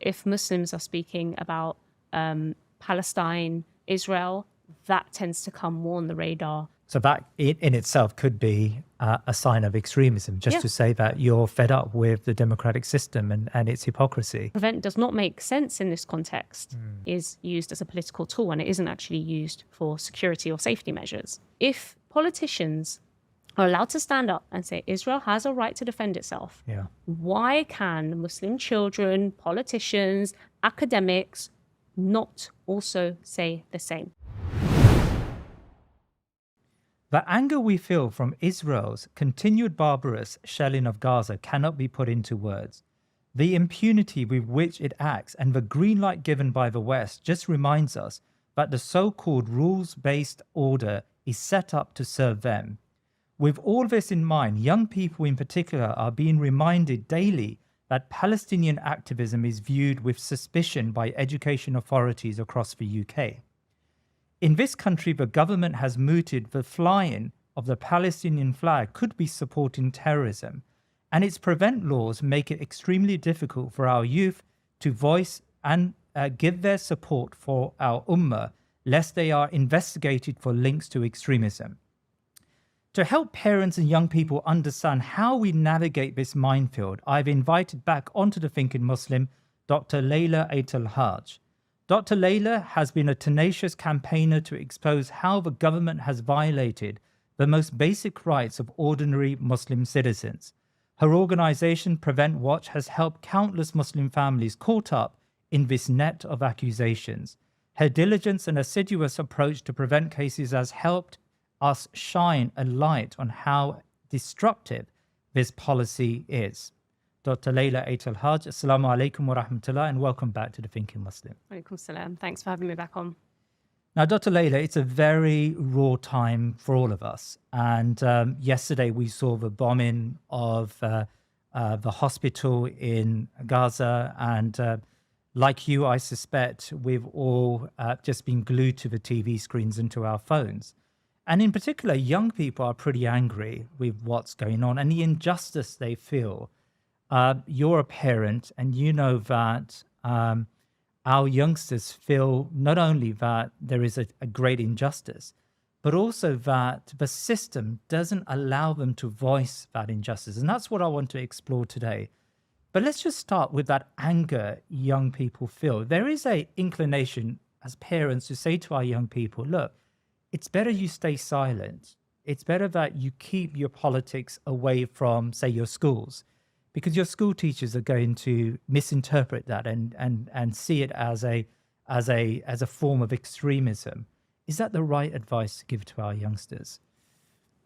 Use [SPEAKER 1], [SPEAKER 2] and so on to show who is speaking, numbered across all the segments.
[SPEAKER 1] if Muslims are speaking about Palestine, Israel, that tends to come more on the radar.
[SPEAKER 2] So that in itself could be a sign of extremism, just to say that you're fed up with the democratic system and its hypocrisy.
[SPEAKER 1] Prevent does not make sense in this context, is used as a political tool, and it isn't actually used for security or safety measures. If politicians are allowed to stand up and say Israel has a right to defend itself, why can Muslim children, politicians, academics not also say the same?
[SPEAKER 2] The anger we feel from Israel's continued barbarous shelling of Gaza cannot be put into words. The impunity with which it acts and the green light given by the West just reminds us that the so-called rules-based order is set up to serve them. With all this in mind, young people in particular are being reminded daily that Palestinian activism is viewed with suspicion by education authorities across the UK. In this country, the government has mooted the flying of the Palestinian flag could be supporting terrorism, and its prevent laws make it extremely difficult for our youth to voice and give their support for our ummah, lest they are investigated for links to extremism. To help parents and young people understand how we navigate this minefield, I've invited back onto the Thinking Muslim Dr. Layla Aitlhadj. Dr. Layla has been a tenacious campaigner to expose how the government has violated the most basic rights of ordinary Muslim citizens. Her organization, Prevent Watch, has helped countless Muslim families caught up in this net of accusations. Her diligence and assiduous approach to prevent cases has helped us shine a light on how destructive this policy is. Dr. Layla Aitlhadj, Assalamu alaikum wa rahmatullah, and welcome back to the Thinking Muslim.
[SPEAKER 1] Walaikum salam. Thanks for having me back on.
[SPEAKER 2] Now, Dr. Layla, it's a very raw time for all of us. And yesterday we saw the bombing of the hospital in Gaza. And like you, I suspect we've all just been glued to the TV screens and to our phones. And in particular, young people are pretty angry with what's going on and the injustice they feel. You're a parent, and you know that our youngsters feel not only that there is a great injustice, but also that the system doesn't allow them to voice that injustice. And that's what I want to explore today. But let's just start with that anger young people feel. There is an inclination as parents to say to our young people, look, it's better you stay silent. It's better that you keep your politics away from, say, your schools, because your school teachers are going to misinterpret that and see it as a form of extremism. Is that the right advice to give to our youngsters?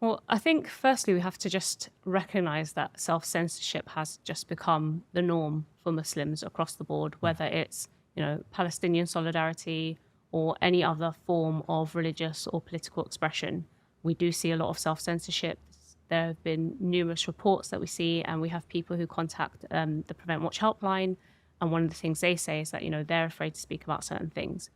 [SPEAKER 1] Well, I think firstly we have to just recognize that self-censorship has just become the norm for Muslims across the board, whether it's, Palestinian solidarity or any other form of religious or political expression. We do see a lot of self-censorship. There have been numerous reports that we see, and we have people who contact the Prevent Watch helpline. And one of the things they say is that, they're afraid to speak about certain things.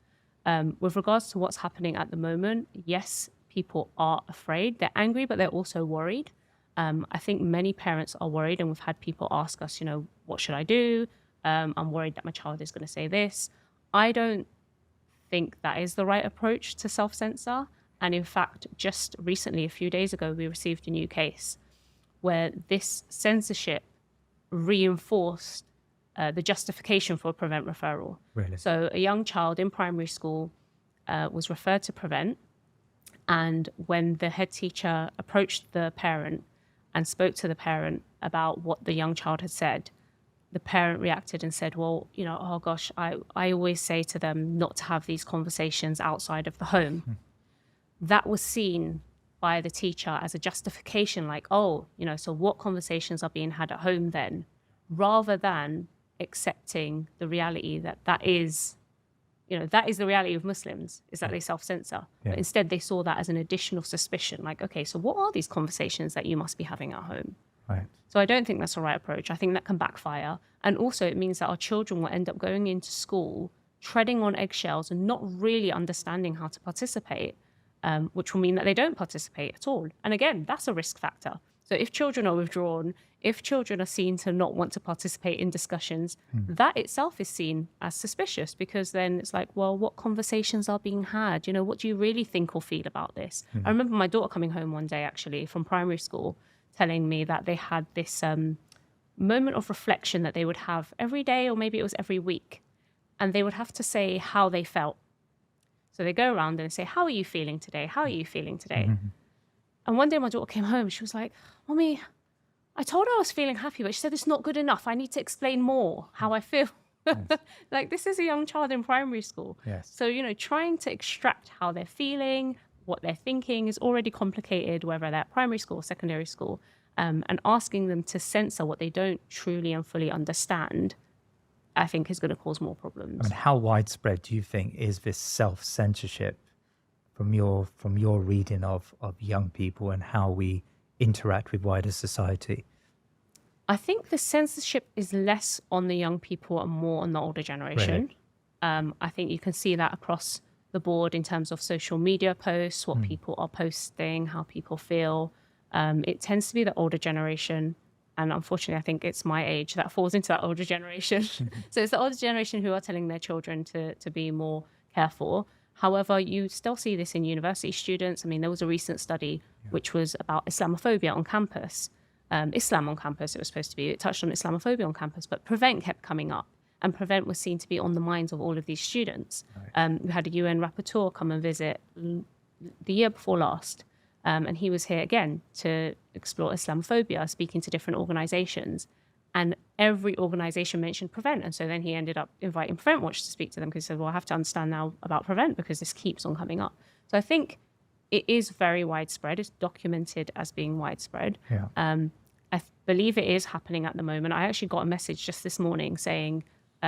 [SPEAKER 1] With regards to what's happening at the moment, yes, people are afraid. They're angry, but they're also worried. I think many parents are worried, and we've had people ask us, what should I do? I'm worried that my child is going to say this. I don't think that is the right approach to self-censor. And in fact, just recently, a few days ago, we received a new case where this censorship reinforced the justification for a Prevent referral.
[SPEAKER 2] Really?
[SPEAKER 1] So a young child in primary school was referred to Prevent. And when the head teacher approached the parent and spoke to the parent about what the young child had said, the parent reacted and said, well, oh gosh, I always say to them not to have these conversations outside of the home. That was seen by the teacher as a justification, like, oh, so what conversations are being had at home then, rather than accepting the reality that is the reality of Muslims, is that they self-censor.
[SPEAKER 2] Yeah.
[SPEAKER 1] But instead they saw that as an additional suspicion, like, okay, so what are these conversations that you must be having at home?
[SPEAKER 2] Right.
[SPEAKER 1] So I don't think that's the right approach. I think that can backfire. And also it means that our children will end up going into school, treading on eggshells and not really understanding how to participate. Which will mean that they don't participate at all. And again, that's a risk factor. So if children are withdrawn, if children are seen to not want to participate in discussions, that itself is seen as suspicious, because then it's like, well, what conversations are being had? You know, what do you really think or feel about this? I remember my daughter coming home one day, actually, from primary school, telling me that they had this moment of reflection that they would have every day, or maybe it was every week, and they would have to say how they felt. So they go around and say, how are you feeling today? How are you feeling today? And one day my daughter came home, she was like, Mommy, I told her I was feeling happy, but she said it's not good enough. I need to explain more how I feel. Like, this is a young child in primary school.
[SPEAKER 2] Yes.
[SPEAKER 1] So, you know, trying to extract how they're feeling, what they're thinking is already complicated, whether they're at primary school or secondary school. And asking them to censor what they don't truly and fully understand, I think, is going to cause more problems.
[SPEAKER 2] I mean, how widespread do you think is this self-censorship from your reading of young people and how we interact with wider society?
[SPEAKER 1] I think the censorship is less on the young people and more on the older generation.
[SPEAKER 2] Really?
[SPEAKER 1] I think you can see that across the board in terms of social media posts, what people are posting, how people feel. It tends to be the older generation. And unfortunately, I think it's my age that falls into that older generation. So it's the older generation who are telling their children to be more careful. However, you still see this in university students. I mean, there was a recent study which was about Islamophobia on campus. Islam on campus, it was supposed to be. It touched on Islamophobia on campus, but Prevent kept coming up. And Prevent was seen to be on the minds of all of these students.
[SPEAKER 2] Right.
[SPEAKER 1] We had a UN rapporteur come and visit the year before last. And he was here again to explore Islamophobia, speaking to different organizations. And every organization mentioned Prevent. And so then he ended up inviting Prevent Watch to speak to them, because he said, well, I have to understand now about Prevent because this keeps on coming up. So I think it is very widespread. It's documented as being widespread.
[SPEAKER 2] Yeah.
[SPEAKER 1] I believe it is happening at the moment. I actually got a message just this morning saying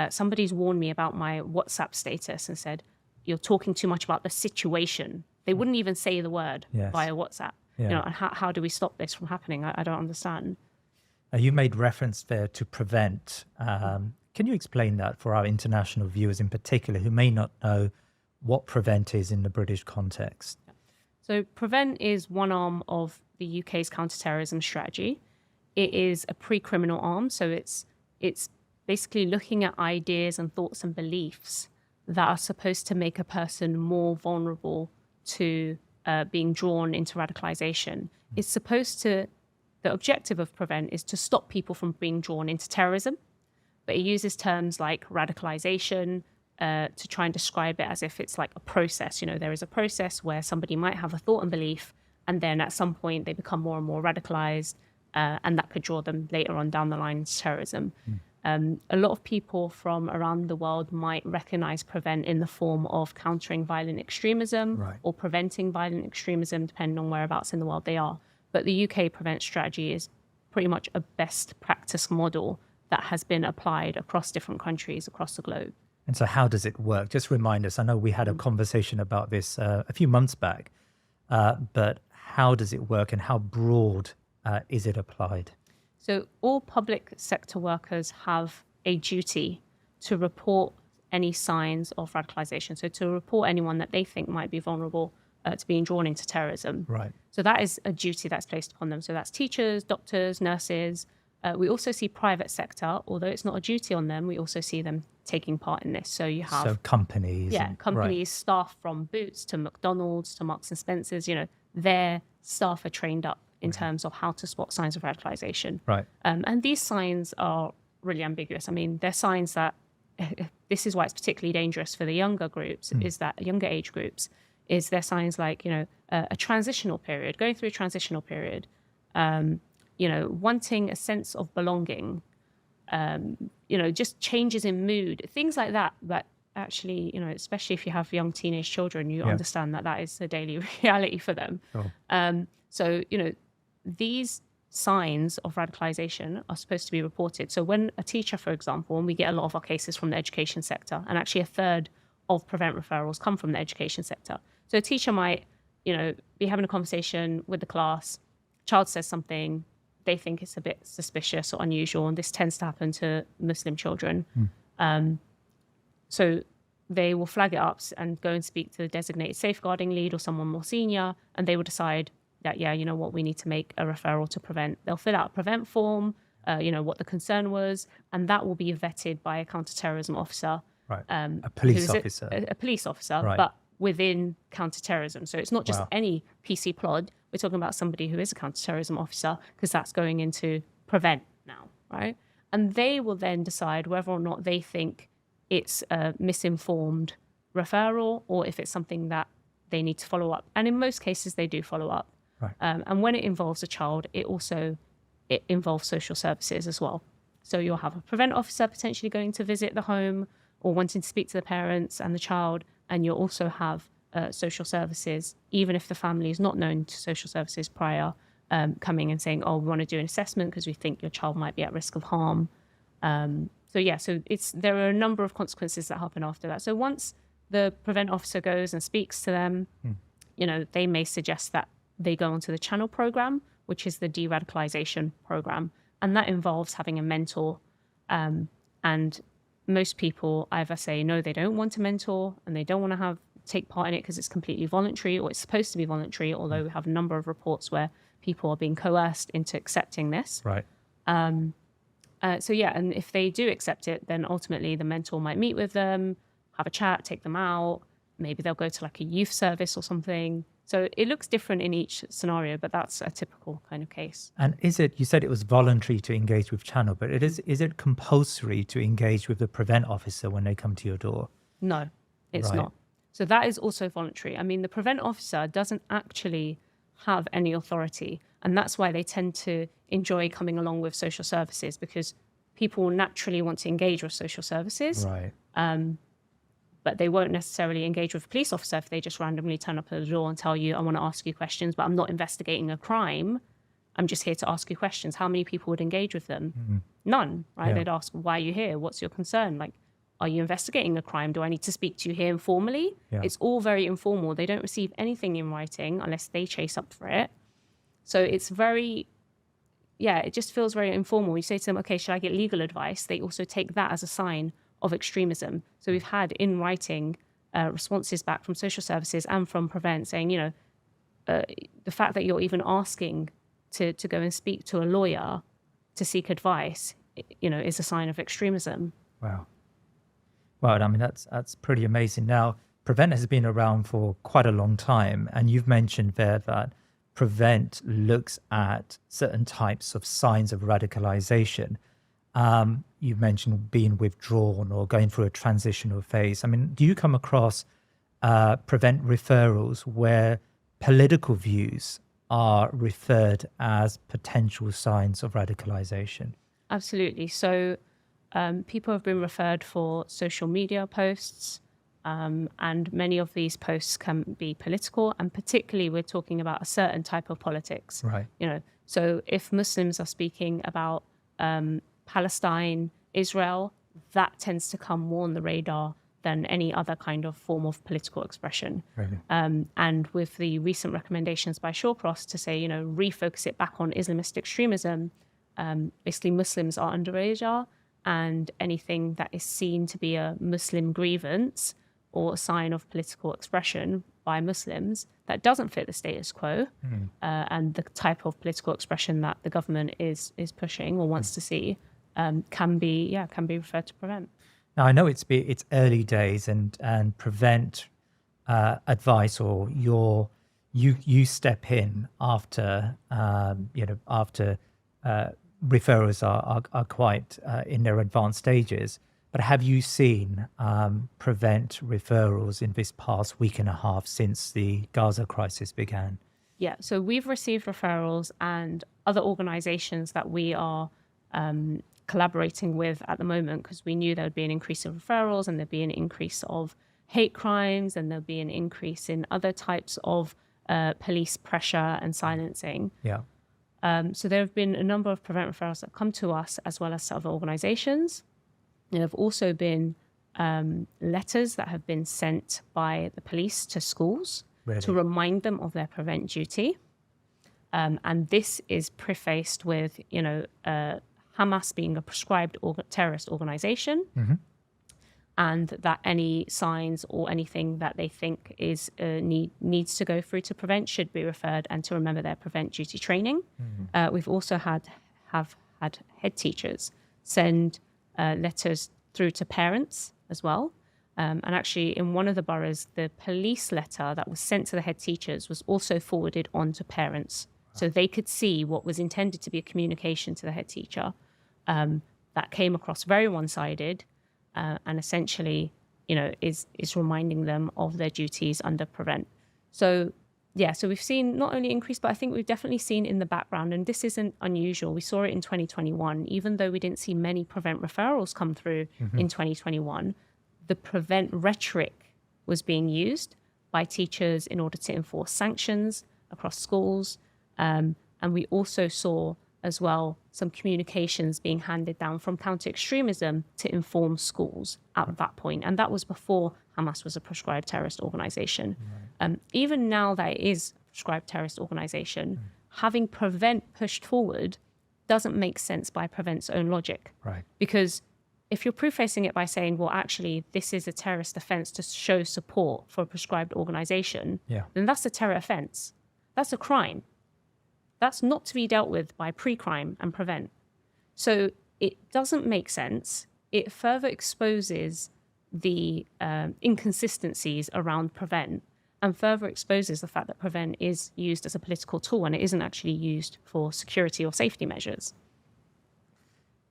[SPEAKER 1] somebody's warned me about my WhatsApp status and said, you're talking too much about the situation. They wouldn't even say the word via WhatsApp.
[SPEAKER 2] Yeah.
[SPEAKER 1] You know, and how do we stop this from happening? I don't understand.
[SPEAKER 2] You made reference there to Prevent. Can you explain that for our international viewers in particular who may not know what Prevent is in the British context?
[SPEAKER 1] So Prevent is one arm of the UK's counterterrorism strategy. It is a pre-criminal arm. So it's basically looking at ideas and thoughts and beliefs that are supposed to make a person more vulnerable to being drawn into radicalization. It's supposed to, the objective of Prevent is to stop people from being drawn into terrorism, but it uses terms like radicalization to try and describe it as if it's like a process. You know, there is a process where somebody might have a thought and belief, and then at some point they become more and more radicalized, and that could draw them later on down the line into terrorism. A lot of people from around the world might recognize Prevent in the form of countering violent extremism or preventing violent extremism, depending on whereabouts in the world they are. But the UK Prevent strategy is pretty much a best practice model that has been applied across different countries across the globe.
[SPEAKER 2] And so how does it work? Just remind us. I know we had a conversation about this a few months back, but how does it work and how broad is it applied?
[SPEAKER 1] So all public sector workers have a duty to report any signs of radicalization. So to report anyone that they think might be vulnerable to being drawn into terrorism.
[SPEAKER 2] Right.
[SPEAKER 1] So that is a duty that's placed upon them. So that's teachers, doctors, nurses. We also see private sector, although it's not a duty on them, we also see them taking part in this. So you have
[SPEAKER 2] companies.
[SPEAKER 1] Companies, staff from Boots to McDonald's to Marks and Spencer's, you know, their staff are trained up in terms of how to spot signs of radicalization.
[SPEAKER 2] Right.
[SPEAKER 1] And these signs are really ambiguous. I mean, they're signs that, this is why it's particularly dangerous for the younger groups, is that younger age groups, is there signs like, you know, a transitional period, going through a transitional period, you know, wanting a sense of belonging, you know, just changes in mood, things like that, that actually, you know, especially if you have young teenage children, you understand that that is a daily reality for them. So, you know, these signs of radicalization are supposed to be reported. So when a teacher, for example, and we get a lot of our cases from the education sector, and actually a third of Prevent referrals come from the education sector. So a teacher might, you know, be having a conversation with the class, child says something, they think it's a bit suspicious or unusual, and this tends to happen to Muslim children. So they will flag it up and go and speak to the designated safeguarding lead or someone more senior, and they will decide that, yeah, you know what, we need to make a referral to Prevent. They'll fill out a Prevent form, what the concern was, and that will be vetted by a counterterrorism officer.
[SPEAKER 2] Right. A police
[SPEAKER 1] who's
[SPEAKER 2] officer.
[SPEAKER 1] A police officer,
[SPEAKER 2] Right.
[SPEAKER 1] but within counterterrorism. So it's not just
[SPEAKER 2] Wow.
[SPEAKER 1] any PC plod. We're talking about somebody who is a counterterrorism officer, because that's going into prevent now, right? And they will then decide whether or not they think it's a misinformed referral or if it's something that they need to follow up. And in most cases, they do follow up.
[SPEAKER 2] Right.
[SPEAKER 1] And when it involves a child, it involves social services as well. So you'll have a prevent officer potentially going to visit the home or wanting to speak to the parents and the child, and you'll also have social services, even if the family is not known to social services prior, coming and saying, oh, we want to do an assessment because we think your child might be at risk of harm. So there are a number of consequences that happen after that. So once the prevent officer goes and speaks to them, they may suggest that they go onto the channel program, which is the de-radicalization program. And that involves having a mentor. And most people either say, no, they don't want a mentor and they don't want to take part in it because it's completely voluntary, or it's supposed to be voluntary, although we have a number of reports where people are being coerced into accepting this.
[SPEAKER 2] Right.
[SPEAKER 1] And if they do accept it, then ultimately the mentor might meet with them, have a chat, take them out. Maybe they'll go to like a youth service or something. So it looks different in each scenario, but that's a typical kind of case.
[SPEAKER 2] And you said it was voluntary to engage with channel, but is it compulsory to engage with the prevent officer when they come to your door?
[SPEAKER 1] No, it's
[SPEAKER 2] Right.
[SPEAKER 1] not. So that is also voluntary. I mean, the prevent officer doesn't actually have any authority. And that's why they tend to enjoy coming along with social services, because people naturally want to engage with social services.
[SPEAKER 2] Right.
[SPEAKER 1] But they won't necessarily engage with a police officer if they just randomly turn up at the door and tell you, I want to ask you questions, but I'm not investigating a crime. I'm just here to ask you questions. How many people would engage with them?
[SPEAKER 2] Mm-hmm.
[SPEAKER 1] None, right?
[SPEAKER 2] Yeah.
[SPEAKER 1] They'd ask, why are you here? What's your concern? Like, are you investigating a crime? Do I need to speak to you here informally?
[SPEAKER 2] Yeah.
[SPEAKER 1] It's all very informal. They don't receive anything in writing unless they chase up for it. So it's it just feels very informal. You say to them, okay, should I get legal advice? They also take that as a sign of extremism. So we've had in writing responses back from social services and from Prevent saying, the fact that you're even asking to go and speak to a lawyer to seek advice, is a sign of extremism.
[SPEAKER 2] Wow. Well, I mean, that's pretty amazing. Now, Prevent has been around for quite a long time, and you've mentioned there that Prevent looks at certain types of signs of radicalization. You've mentioned being withdrawn or going through a transitional phase. I mean, do you come across Prevent referrals where political views are referred as potential signs of radicalization?
[SPEAKER 1] Absolutely. So people have been referred for social media posts, and many of these posts can be political, and particularly we're talking about a certain type of politics.
[SPEAKER 2] Right.
[SPEAKER 1] So if Muslims are speaking about Palestine, Israel, that tends to come more on the radar than any other kind of form of political expression.
[SPEAKER 2] Really?
[SPEAKER 1] And with the recent recommendations by Shawcross to say, refocus it back on Islamist extremism, basically Muslims are under radar, and anything that is seen to be a Muslim grievance or a sign of political expression by Muslims that doesn't fit the status quo and the type of political expression that the government is pushing or wants to see can be referred to Prevent.
[SPEAKER 2] Now, I know it's early days, and Prevent advice, or you step in after referrals are quite in their advanced stages. But have you seen Prevent referrals in this past week and a half since the Gaza crisis began?
[SPEAKER 1] Yeah, so we've received referrals, and other organizations that we are collaborating with at the moment, because we knew there would be an increase of referrals and there'd be an increase of hate crimes and there'll be an increase in other types of police pressure and silencing.
[SPEAKER 2] Yeah.
[SPEAKER 1] So there have been a number of Prevent referrals that come to us as well as to other organizations. There have also been letters that have been sent by the police to schools to remind them of their Prevent duty. And this is prefaced with, Hamas being a prescribed terrorist organization, and that any signs or anything that they think is needs to go through to Prevent should be referred, and to remember their Prevent duty training. We've also have had head teachers send letters through to parents as well. And actually, in one of the boroughs, the police letter that was sent to the head teachers was also forwarded on to parents, so they could see what was intended to be a communication to the head teacher that came across very one-sided, and essentially, is reminding them of their duties under Prevent. So we've seen not only increase, but I think we've definitely seen in the background, and this isn't unusual. We saw it in 2021, even though we didn't see many Prevent referrals come through in 2021. The Prevent rhetoric was being used by teachers in order to enforce sanctions across schools. And we also saw as well some communications being handed down from counter-extremism to inform schools at that point. And that was before Hamas was a proscribed terrorist organization. Even now that it is a proscribed terrorist organization, having Prevent pushed forward doesn't make sense by Prevent's own logic.
[SPEAKER 2] Right.
[SPEAKER 1] Because if you're prefacing it by saying, well, actually, this is a terrorist offense to show support for a prescribed organization, then that's a terror offense. That's a crime. That's not to be dealt with by pre-crime and Prevent. So it doesn't make sense. It further exposes the inconsistencies around Prevent and further exposes the fact that Prevent is used as a political tool and it isn't actually used for security or safety measures.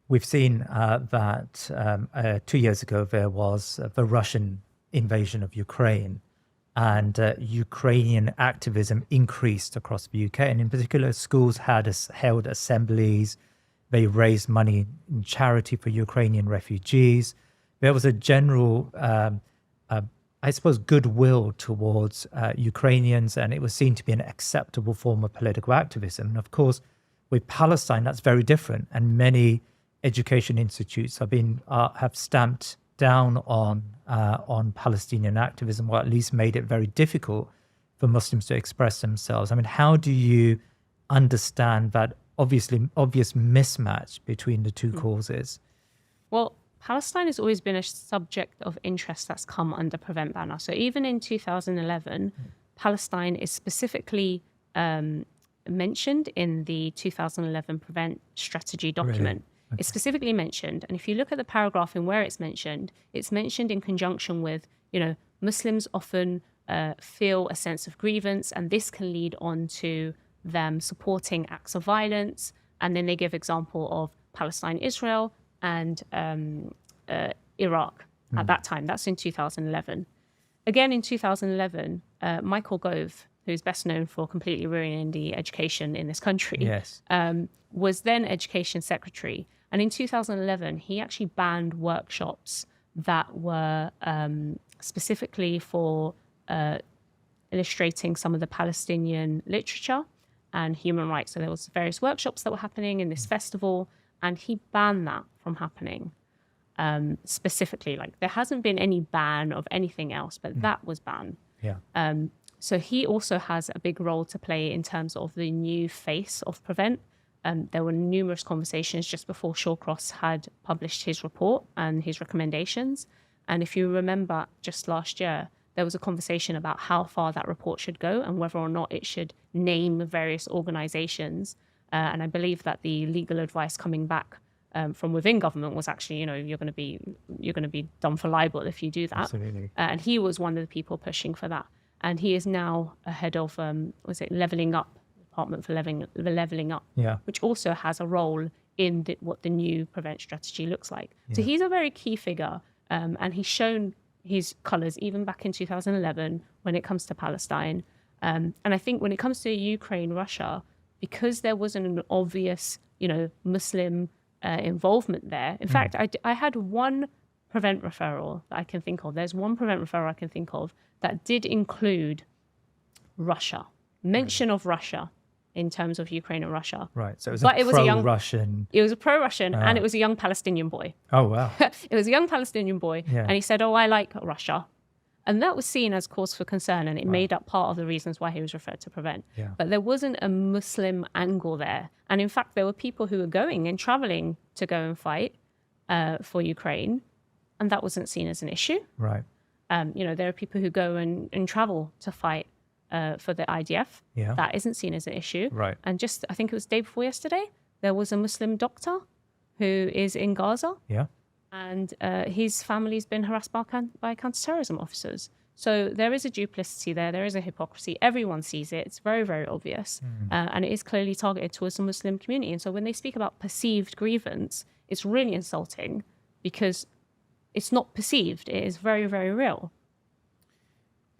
[SPEAKER 2] We've seen that 2 years ago there was the Russian invasion of Ukraine, and Ukrainian activism increased across the UK. And in particular, schools held assemblies. They raised money in charity for Ukrainian refugees. There was a general, I suppose, goodwill towards Ukrainians, and it was seen to be an acceptable form of political activism. And of course, with Palestine, that's very different. And many education institutes have stamped down on Palestinian activism, or at least made it very difficult for Muslims to express themselves. I mean, how do you understand that obvious mismatch between the two causes?
[SPEAKER 1] Well, Palestine has always been a subject of interest that's come under Prevent banner. So even in 2011, Palestine is specifically mentioned in the 2011 Prevent strategy document.
[SPEAKER 2] Really? Okay.
[SPEAKER 1] It's specifically mentioned, and if you look at the paragraph in where it's mentioned in conjunction with, Muslims often feel a sense of grievance, and this can lead on to them supporting acts of violence. And then they give example of Palestine, Israel, and Iraq at that time. That's in 2011. Again, in 2011, Michael Gove, who's best known for completely ruining the education in this country, was then education secretary. And in 2011, he actually banned workshops that were specifically for illustrating some of the Palestinian literature and human rights. So there was various workshops that were happening in this festival, and he banned that from happening. Specifically, like there hasn't been any ban of anything else, but that was banned. So he also has a big role to play in terms of the new face of Prevent. There were numerous conversations just before Shawcross had published his report and his recommendations. And if you remember, just last year, there was a conversation about how far that report should go and whether or not it should name various organizations. And I believe that the legal advice coming back from within government was actually, you're going to be done for libel if you do that.
[SPEAKER 2] Absolutely.
[SPEAKER 1] And he was one of the people pushing for that. And he is now ahead of, Leveling Up, Department for Leveling Up, which also has a role in what the new Prevent strategy looks like. So he's a very key figure, and he's shown his colours even back in 2011 when it comes to Palestine. And I think when it comes to Ukraine, Russia, because there wasn't an obvious, Muslim involvement there. In fact, I had one Prevent referral that I can think of. There's one Prevent referral I can think of that did include Russia, mention of Russia in terms of Ukraine and Russia.
[SPEAKER 2] Right. So it was
[SPEAKER 1] pro-Russian. It was a pro-Russian, and it was a young Palestinian boy.
[SPEAKER 2] Oh, wow.
[SPEAKER 1] It was a young Palestinian boy, and he said, I like Russia. And that was seen as cause for concern, and it made up part of the reasons why he was referred to Prevent. But there wasn't a Muslim angle there. And in fact, there were people who were going and traveling to go and fight for Ukraine, and that wasn't seen as an issue.
[SPEAKER 2] Right.
[SPEAKER 1] There are people who go and travel to fight for the IDF. That isn't seen as an issue.
[SPEAKER 2] Right.
[SPEAKER 1] And I think it was the day before yesterday, there was a Muslim doctor who is in Gaza,
[SPEAKER 2] Yeah.
[SPEAKER 1] and his family's been harassed by counterterrorism officers. So there is a duplicity there. There is a hypocrisy. Everyone sees it. It's very, very obvious. And it is clearly targeted towards the Muslim community. And so when they speak about perceived grievance, it's really insulting because it's not perceived. It is very, very real.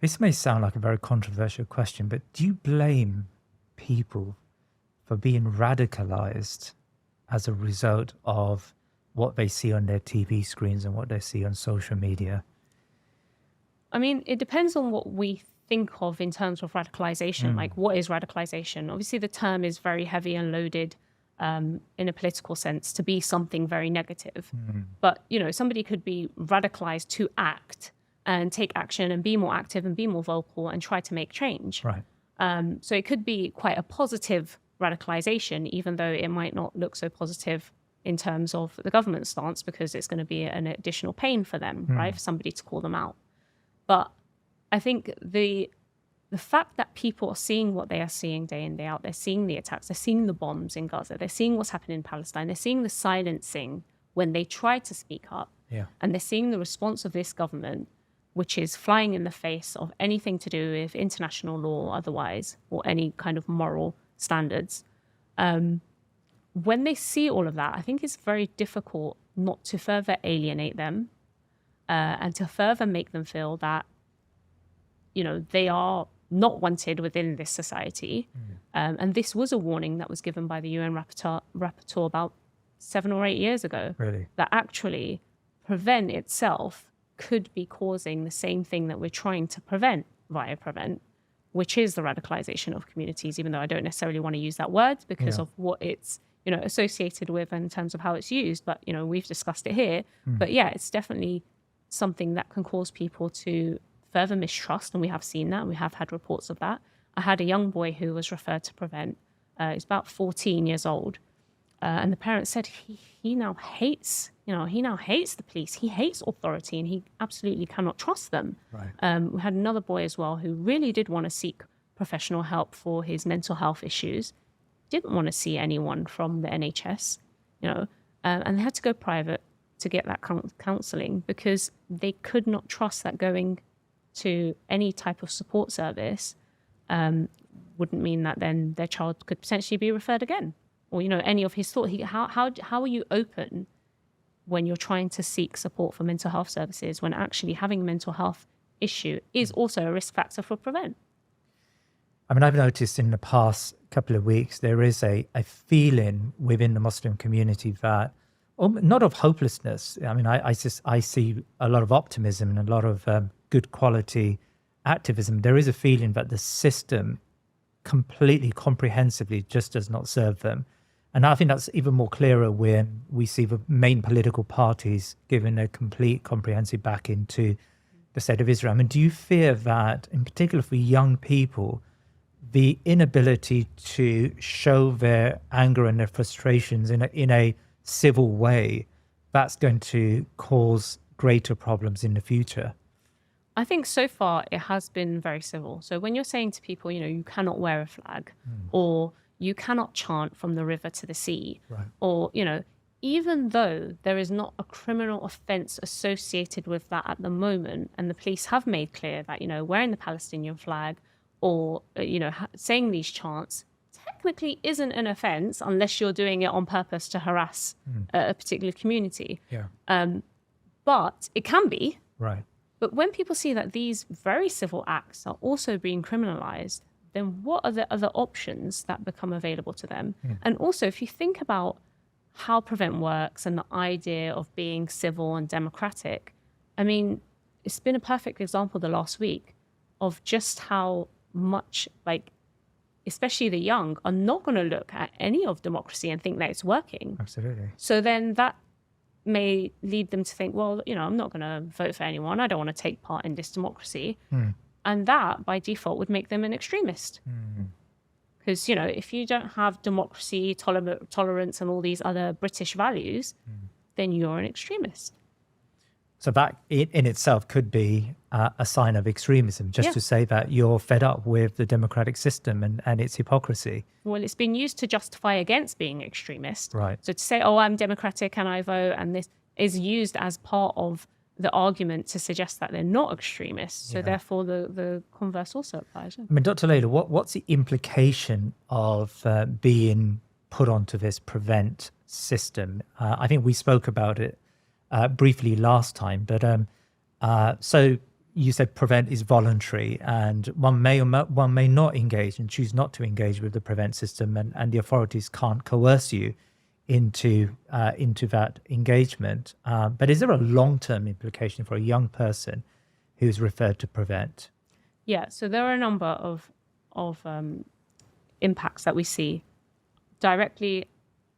[SPEAKER 2] This may sound like a very controversial question, but do you blame people for being radicalized as a result of what they see on their TV screens and what they see on social media?
[SPEAKER 1] I mean, it depends on what we think of in terms of radicalization. Like, what is radicalization? Obviously, the term is very heavy and loaded in a political sense to be something very negative. But, you know, somebody could be radicalized to act and take action and be more active and be more vocal and try to make change.
[SPEAKER 2] Right.
[SPEAKER 1] So it could be quite a positive radicalization, even though it might not look so positive in terms of the government stance, because it's going to be an additional pain for them, right, for somebody to call them out. But I think the fact that people are seeing what they are seeing day in, day out, they're seeing the attacks, they're seeing the bombs in Gaza, they're seeing what's happening in Palestine, they're seeing the silencing when they try to speak up, and they're seeing the response of this government, which is flying in the face of anything to do with international law or otherwise, or any kind of moral standards. When they see all of that, I think it's very difficult not to further alienate them and to further make them feel that, you know, they are not wanted within this society. And this was a warning that was given by the UN rapporteur about 7 or 8 years ago.
[SPEAKER 2] Really?
[SPEAKER 1] That actually Prevent itself could be causing the same thing that we're trying to prevent via Prevent, which is the radicalization of communities, even though I don't necessarily want to use that word because of what it's, you know, associated with in terms of how it's used. But, you know, we've discussed it here. But yeah, it's definitely something that can cause people to further mistrust. And we have seen that. We have had reports of that. I had a young boy who was referred to Prevent. He's about 14 years old. And the parents said he now hates, he now hates the police. He hates authority and he absolutely cannot trust them.
[SPEAKER 2] Right.
[SPEAKER 1] We had another boy as well who really did want to seek professional help for his mental health issues. Didn't want to see anyone from the NHS, and they had to go private to get that counselling because they could not trust that going to any type of support service wouldn't mean that then their child could potentially be referred again. Or, any of his thought. How are you open when you're trying to seek support for mental health services when actually having a mental health issue is also a risk factor for Prevent?
[SPEAKER 2] I mean, I've noticed in the past couple of weeks, there is a feeling within the Muslim community that, not of hopelessness. I mean, I see a lot of optimism and a lot of good quality activism. There is a feeling that the system completely, comprehensively just does not serve them. And I think that's even more clearer when we see the main political parties giving a complete, comprehensive backing to the state of Israel. I mean, do you fear that, in particular for young people, the inability to show their anger and their frustrations in a civil way, that's going to cause greater problems in the future?
[SPEAKER 1] I think so far it has been very civil. So when you're saying to people, you cannot wear a flag or you cannot chant from the river to the sea,
[SPEAKER 2] right,
[SPEAKER 1] or, even though there is not a criminal offense associated with that at the moment, and the police have made clear that, wearing the Palestinian flag or, saying these chants technically isn't an offense unless you're doing it on purpose to harass a particular community.
[SPEAKER 2] Yeah.
[SPEAKER 1] But it can be.
[SPEAKER 2] Right.
[SPEAKER 1] But when people see that these very civil acts are also being criminalized, then what are the other options that become available to them? And also, if you think about how Prevent works and the idea of being civil and democratic, I mean, it's been a perfect example the last week of just how much, especially the young, are not going to look at any of democracy and think that it's working.
[SPEAKER 2] Absolutely.
[SPEAKER 1] So then that may lead them to think, well, I'm not going to vote for anyone. I don't want to take part in this democracy. And that, by default, would make them an extremist. Because, if you don't have democracy, tolerance, and all these other British values, then you're an extremist.
[SPEAKER 2] So that in itself could be a sign of extremism, just
[SPEAKER 1] Yeah.
[SPEAKER 2] to say that you're fed up with the democratic system and its hypocrisy.
[SPEAKER 1] Well, it's been used to justify against being extremist.
[SPEAKER 2] Right.
[SPEAKER 1] So to say, oh, I'm democratic and I vote, and this is used as part of the argument to suggest that they're not extremists. So therefore, the converse also applies.
[SPEAKER 2] I mean, Dr. Layla, what's the implication of being put onto this prevent system? I think we spoke about it briefly last time, but so you said prevent is voluntary, and one may not engage and choose not to engage with the prevent system, and the authorities can't coerce you into that engagement. But is there a long-term implication for a young person who's referred to prevent?
[SPEAKER 1] Yeah, so there are a number of impacts that we see directly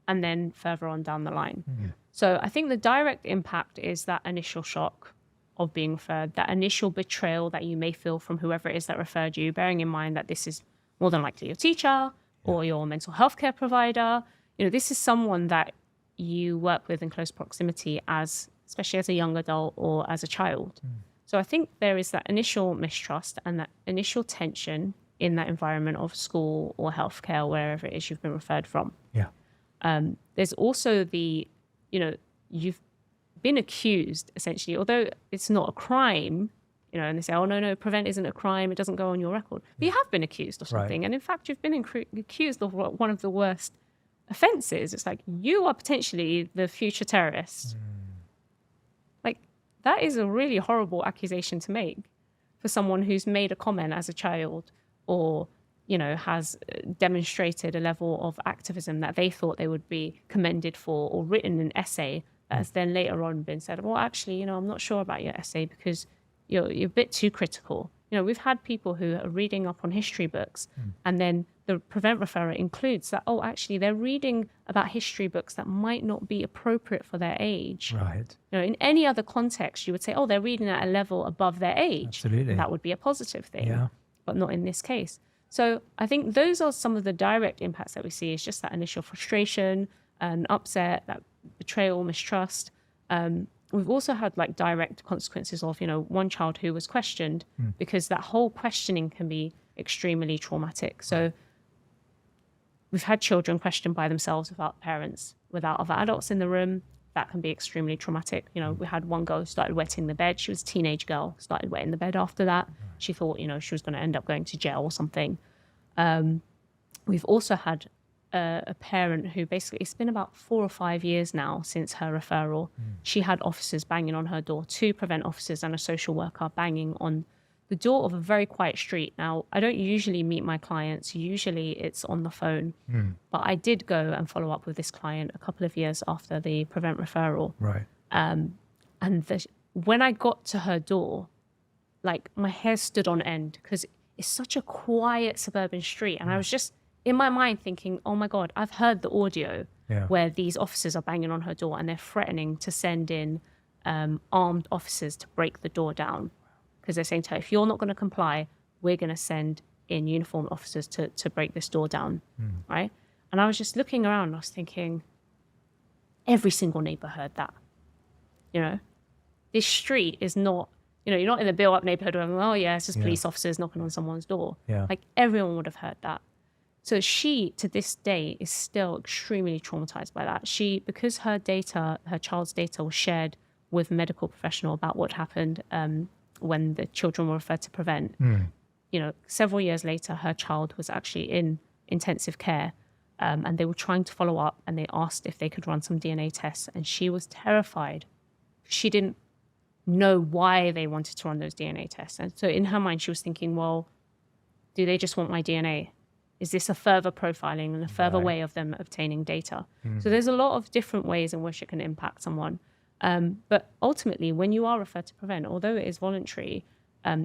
[SPEAKER 1] and then further on down the line. So I think the direct impact is that initial shock of being referred, that initial betrayal that you may feel from whoever it is that referred you, bearing in mind that this is more than likely your teacher or your mental health care provider. This is someone that you work with in close proximity, especially as a young adult or as a child. So I think there is that initial mistrust and that initial tension in that environment of school or healthcare, wherever it is you've been referred from. There's also you've been accused, essentially, although it's not a crime, and they say, oh, no, prevent isn't a crime, it doesn't go on your record. But you have been accused of something.
[SPEAKER 2] Right.
[SPEAKER 1] And in fact, you've been accused of one of the worst offenses. It's like, you are potentially the future terrorist. Like, that is a really horrible accusation to make for someone who's made a comment as a child or has demonstrated a level of activism that they thought they would be commended for, or written an essay that has then later on been said, well, actually, I'm not sure about your essay because you're a bit too critical. We've had people who are reading up on history books and then the prevent referrer includes that, oh, actually, they're reading about history books that might not be appropriate for their age.
[SPEAKER 2] Right.
[SPEAKER 1] In any other context, you would say, oh, they're reading at a level above their age.
[SPEAKER 2] Absolutely.
[SPEAKER 1] That would be a positive thing.
[SPEAKER 2] Yeah.
[SPEAKER 1] But not in this case. So I think those are some of the direct impacts that we see, is just that initial frustration and upset, that betrayal, mistrust. We've also had direct consequences of, one child who was questioned, because that whole questioning can be extremely traumatic. So we've had children questioned by themselves without parents, without other adults in the room. That can be extremely traumatic. We had one girl who started wetting the bed. She was a teenage girl, started wetting the bed after that. She thought, she was going to end up going to jail or something. We've also had a parent who basically, it's been about 4 or 5 years now since her referral. She had officers banging on her door, 2 prevent officers and a social worker banging on the door of a very quiet street. Now, I don't usually meet my clients. Usually it's on the phone. But I did go and follow up with this client a couple of years after the prevent referral.
[SPEAKER 2] Right.
[SPEAKER 1] When I got to her door, my hair stood on end because it's such a quiet suburban street. And I was just in my mind thinking, oh my God, I've heard the audio where these officers are banging on her door and they're threatening to send in armed officers to break the door down. Because they're saying to her, if you're not going to comply, we're going to send in uniformed officers to break this door down, right? And I was just looking around and I was thinking, every single neighbor heard that. This street is not, you're not in the built-up neighborhood where, oh yeah, it's just police officers knocking on someone's door.
[SPEAKER 2] Yeah.
[SPEAKER 1] Everyone would have heard that. So she, to this day, is still extremely traumatized by that. Because her child's data was shared with a medical professional about what happened when the children were referred to prevent, several years later, her child was actually in intensive care and they were trying to follow up and they asked if they could run some DNA tests. And she was terrified. She didn't know why they wanted to run those DNA tests. And so in her mind, she was thinking, well, do they just want my DNA? Is this a further profiling and a further way of them obtaining data? So there's a lot of different ways in which it can impact someone. But ultimately, when you are referred to prevent, although it is voluntary,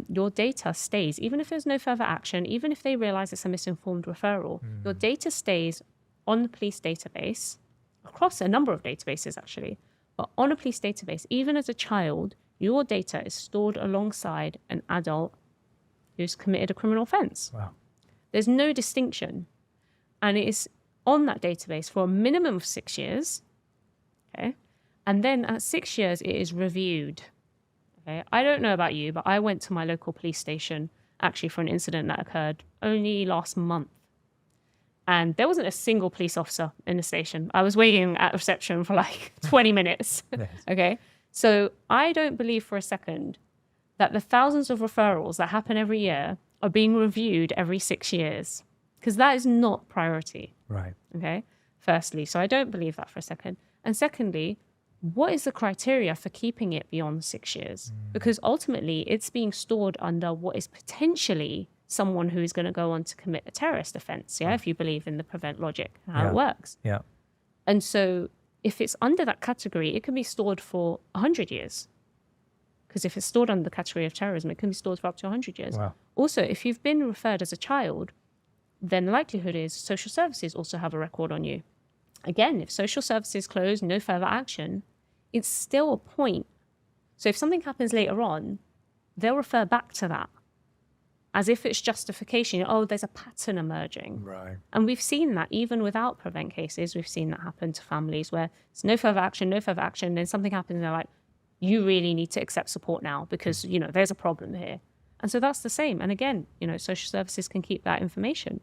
[SPEAKER 1] your data stays, even if there's no further action, even if they realize it's a misinformed referral, your data stays on the police database, across a number of databases actually, but on a police database, even as a child, your data is stored alongside an adult who's committed a criminal offense.
[SPEAKER 2] Wow.
[SPEAKER 1] There's no distinction. And it is on that database for a minimum of 6 years. Okay. And then at 6 years, it is reviewed. Okay, I don't know about you, but I went to my local police station actually for an incident that occurred only last month. And there wasn't a single police officer in the station. I was waiting at reception for like 20 minutes.
[SPEAKER 2] Yes.
[SPEAKER 1] Okay. So I don't believe for a second that the thousands of referrals that happen every year are being reviewed every 6 years, because that is not priority.
[SPEAKER 2] Right.
[SPEAKER 1] Okay. Firstly, so I don't believe that for a second. And secondly, what is the criteria for keeping it beyond 6 years? Because ultimately it's being stored under what is potentially someone who is going to go on to commit a terrorist offense. Yeah. If you believe in the prevent logic, how it works.
[SPEAKER 2] Yeah.
[SPEAKER 1] And so if it's under that category, it can be stored for 100 years. Because if it's stored under the category of terrorism, it can be stored for up to 100 years.
[SPEAKER 2] Wow.
[SPEAKER 1] Also, if you've been referred as a child, then the likelihood is social services also have a record on you. Again, if social services close, no further action, it's still a point. So if something happens later on, they'll refer back to that as if it's justification. Oh, there's a pattern emerging.
[SPEAKER 2] Right.
[SPEAKER 1] And we've seen that even without prevent cases. We've seen that happen to families where it's no further action, then something happens and they're like, you really need to accept support now because, there's a problem here. And so that's the same. And again, social services can keep that information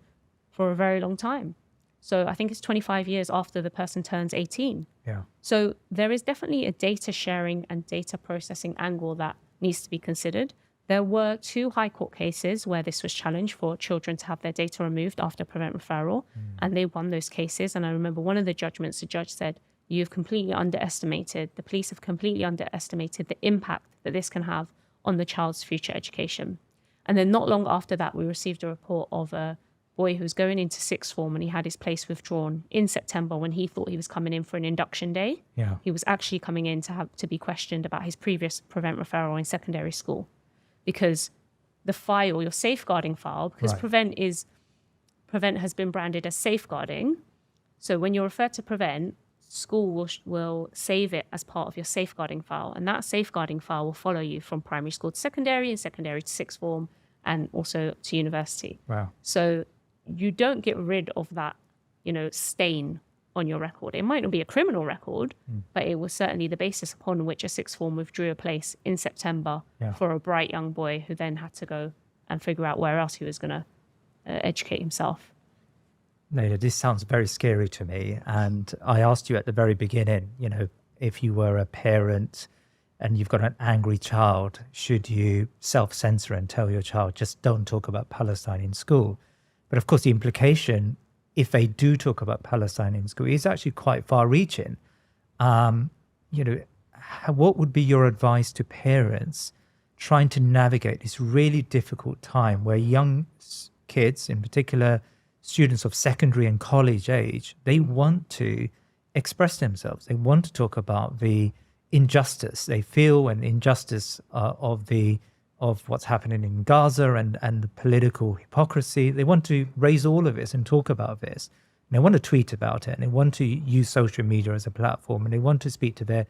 [SPEAKER 1] for a very long time. So I think it's 25 years after the person turns 18.
[SPEAKER 2] Yeah.
[SPEAKER 1] So there is definitely a data sharing and data processing angle that needs to be considered. There were 2 high court cases where this was challenged for children to have their data removed after prevent referral, and they won those cases. And I remember one of the judgments, the judge said, the police have completely underestimated the impact that this can have on the child's future education. And then not long after that, we received a report of a boy who was going into sixth form and he had his place withdrawn in September when he thought he was coming in for an induction day.
[SPEAKER 2] Yeah.
[SPEAKER 1] He was actually coming in to be questioned about his previous prevent referral in secondary school, because the file, your safeguarding file, because
[SPEAKER 2] Right.
[SPEAKER 1] prevent has been branded as safeguarding. So when you're referred to prevent, school will save it as part of your safeguarding file. And that safeguarding file will follow you from primary school to secondary and secondary to sixth form and also to university.
[SPEAKER 2] Wow.
[SPEAKER 1] So you don't get rid of that, stain on your record. It might not be a criminal record, but it was certainly the basis upon which a sixth form withdrew a place in September for a bright young boy who then had to go and figure out where else he was going to educate himself.
[SPEAKER 2] Layla, this sounds very scary to me. And I asked you at the very beginning, if you were a parent and you've got an angry child, should you self-censor and tell your child, just don't talk about Palestine in school? But of course, the implication, if they do talk about Palestine in school, is actually quite far-reaching. What would be your advice to parents trying to navigate this really difficult time where young kids, in particular students of secondary and college age, they want to express themselves. They want to talk about the injustice they feel and injustice of what's happening in Gaza and the political hypocrisy. They want to raise all of this and talk about this. And they want to tweet about it, and they want to use social media as a platform, and they want to speak to their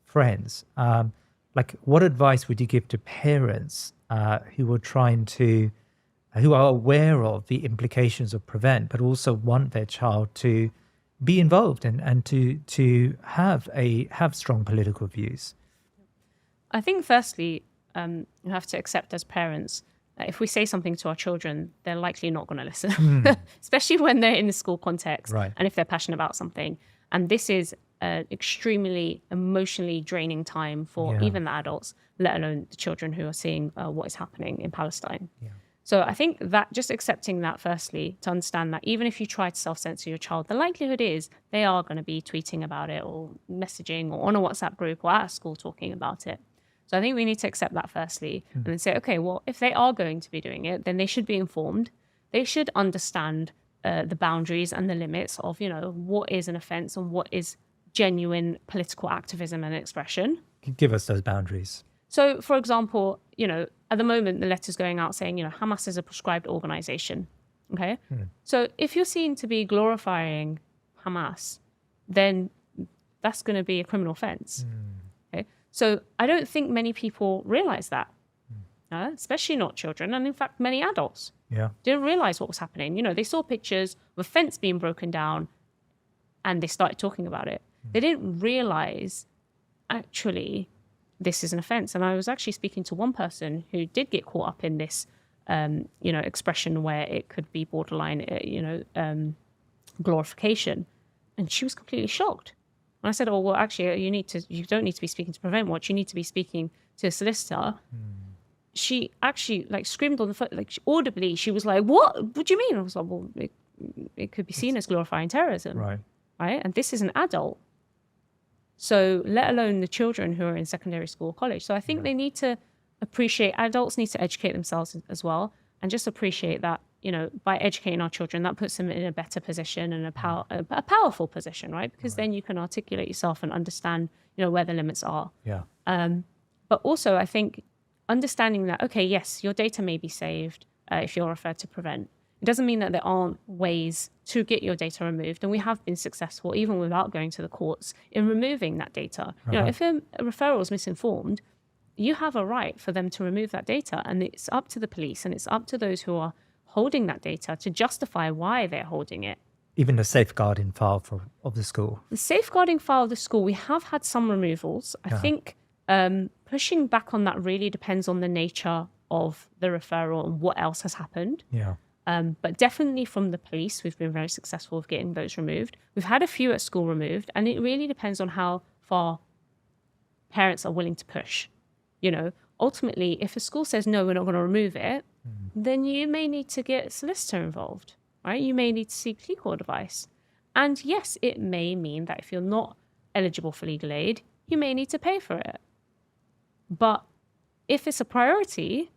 [SPEAKER 2] friends. What advice would you give to parents who are aware of the implications of prevent, but also want their child to be involved and to have strong political views?
[SPEAKER 1] I think firstly, you have to accept as parents that if we say something to our children, they're likely not going to listen, especially when they're in the school context,
[SPEAKER 2] Right.
[SPEAKER 1] and if they're passionate about something. And this is an extremely emotionally draining time for even the adults, let alone the children who are seeing what is happening in Palestine. Yeah. So I think that just accepting that firstly, to understand that even if you try to self-censor your child, the likelihood is they are going to be tweeting about it or messaging or on a WhatsApp group or at school talking about it. So I think we need to accept that firstly and then say, okay, well, if they are going to be doing it, then they should be informed. They should understand the boundaries and the limits of, what is an offense and what is genuine political activism and expression.
[SPEAKER 2] Give us those boundaries.
[SPEAKER 1] So, for example, at the moment, the letter's going out saying, Hamas is a proscribed organization. Okay. So if you're seen to be glorifying Hamas, then that's going to be a criminal offense. Okay. So I don't think many people realize that, especially not children. And in fact, many adults didn't realize what was happening. They saw pictures of a fence being broken down and they started talking about it. They didn't realize actually this is an offence. And I was actually speaking to one person who did get caught up in this, expression where it could be borderline, glorification. And she was completely shocked. And I said, oh, well, actually, you don't need to be speaking to Prevent Watch. You need to be speaking to a solicitor. She actually screamed on the phone, audibly. She was like, what do you mean? I was like, well, it could be seen as glorifying terrorism.
[SPEAKER 2] Right.
[SPEAKER 1] And this is an adult. So let alone the children who are in secondary school or college. So I think they need to appreciate, adults need to educate themselves as well, and just appreciate that, by educating our children, that puts them in a better position and a powerful position, right? Because then you can articulate yourself and understand, where the limits are.
[SPEAKER 2] Yeah.
[SPEAKER 1] But also I think understanding that, okay, yes, your data may be saved if you're referred to Prevent. It doesn't mean that there aren't ways to get your data removed. And we have been successful, even without going to the courts, in removing that data. If a referral is misinformed, you have a right for them to remove that data. And it's up to the police and it's up to those who are holding that data to justify why they're holding it.
[SPEAKER 2] Even the safeguarding file of the school.
[SPEAKER 1] The safeguarding file of the school, we have had some removals. I think pushing back on that really depends on the nature of the referral and what else has happened.
[SPEAKER 2] Yeah.
[SPEAKER 1] But definitely from the police, we've been very successful with getting those removed. We've had a few at school removed, and it really depends on how far parents are willing to push. Ultimately, if a school says, no, we're not going to remove it, then you may need to get a solicitor involved, right? You may need to seek legal advice. And yes, it may mean that if you're not eligible for legal aid, you may need to pay for it. But if it's a priority,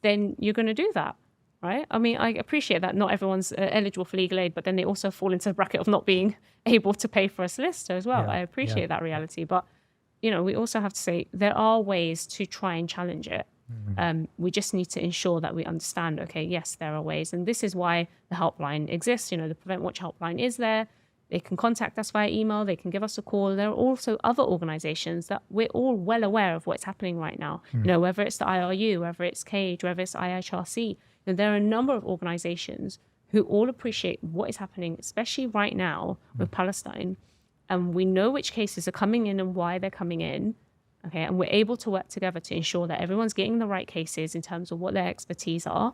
[SPEAKER 1] then you're going to do that. Right? I mean, I appreciate that not everyone's eligible for legal aid, but then they also fall into the bracket of not being able to pay for a solicitor as well. I appreciate that reality. But, we also have to say there are ways to try and challenge it. We just need to ensure that we understand, okay, yes, there are ways. And this is why the helpline exists. The Prevent Watch helpline is there. They can contact us via email. They can give us a call. There are also other organizations that we're all well aware of what's happening right now. Whether it's the IRU, whether it's CAGE, whether it's IHRC. There are a number of organizations who all appreciate what is happening, especially right now with Palestine. And we know which cases are coming in and why they're coming in. Okay. And we're able to work together to ensure that everyone's getting the right cases in terms of what their expertise are.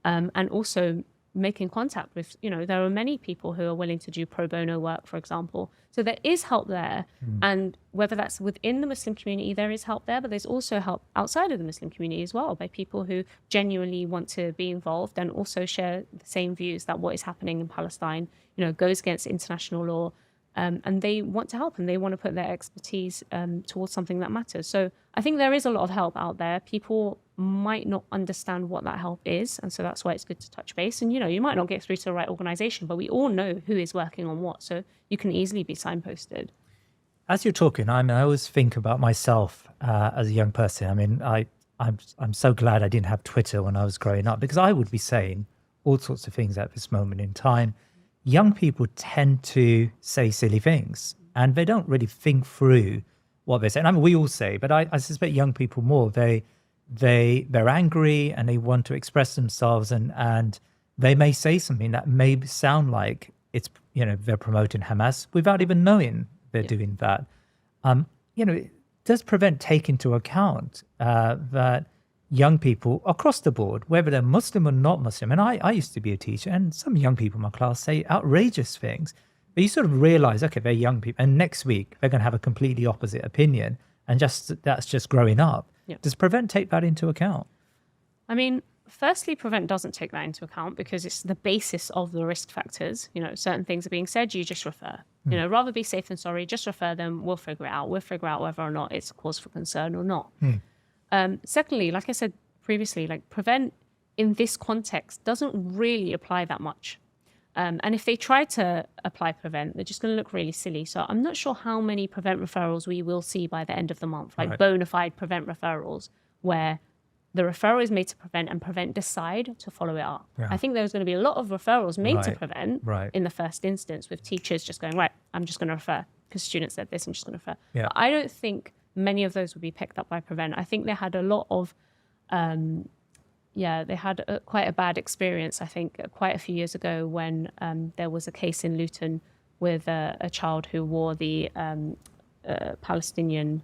[SPEAKER 1] And also making contact with, there are many people who are willing to do pro bono work, for example. So there is help there. And whether that's within the Muslim community, there is help there, but there's also help outside of the Muslim community as well, by people who genuinely want to be involved and also share the same views that what is happening in Palestine, goes against international law. And they want to help and they want to put their expertise towards something that matters. So I think there is a lot of help out there. People might not understand what that help is. And so that's why it's good to touch base. And, you might not get through to the right organization, but we all know who is working on what. So you can easily be signposted.
[SPEAKER 2] As you're talking, I always think about myself as a young person. I mean, I'm so glad I didn't have Twitter when I was growing up, because I would be saying all sorts of things at this moment in time. Young people tend to say silly things and they don't really think through what they're saying. I mean, we all say, but I suspect young people more. They're angry and they want to express themselves, and they may say something that may sound like it's, they're promoting Hamas without even knowing they're doing that. Does Prevent take into account that young people across the board, whether they're Muslim or not Muslim, and I used to be a teacher, and some young people in my class say outrageous things, but you sort of realize, okay, they're young people, and next week they're going to have a completely opposite opinion, and that's just growing up. Yeah. Does Prevent take that into account?
[SPEAKER 1] I mean, firstly, Prevent doesn't take that into account because it's the basis of the risk factors. Certain things are being said, you just refer. Rather be safe than sorry, just refer them, we'll figure it out. We'll figure out whether or not it's a cause for concern or not. Secondly, like I said previously, Prevent in this context doesn't really apply that much. And if they try to apply Prevent, they're just going to look really silly. So I'm not sure how many Prevent referrals we will see by the end of the month, bona fide Prevent referrals, where the referral is made to Prevent and Prevent decide to follow it up. Yeah. I think there's going to be a lot of referrals made to Prevent in the first instance, with teachers just going, right, I'm just going to refer because students said this, I'm just going to refer. Yeah. But I don't think many of those would be picked up by Prevent. I think they had a lot of, they had quite a bad experience, I think, quite a few years ago when there was a case in Luton with a child who wore the Palestinian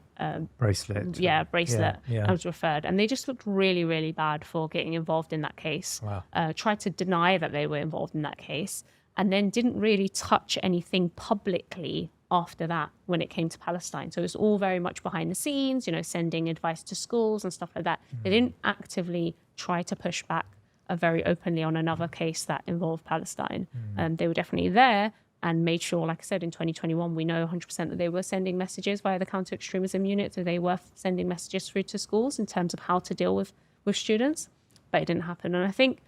[SPEAKER 2] Bracelet.
[SPEAKER 1] bracelet
[SPEAKER 2] Yeah.
[SPEAKER 1] was referred, and they just looked really, really bad for getting involved in that case.
[SPEAKER 2] Wow.
[SPEAKER 1] Tried to deny that they were involved in that case, and then didn't really touch anything publicly after that when it came to Palestine. So it was all very much behind the scenes, sending advice to schools and stuff like that. They didn't actively try to push back very openly on another case that involved Palestine. They were definitely there and made sure, like I said, in 2021, we know 100% that they were sending messages via the counter-extremism unit. So they were sending messages through to schools in terms of how to deal with students, but it didn't happen. And I think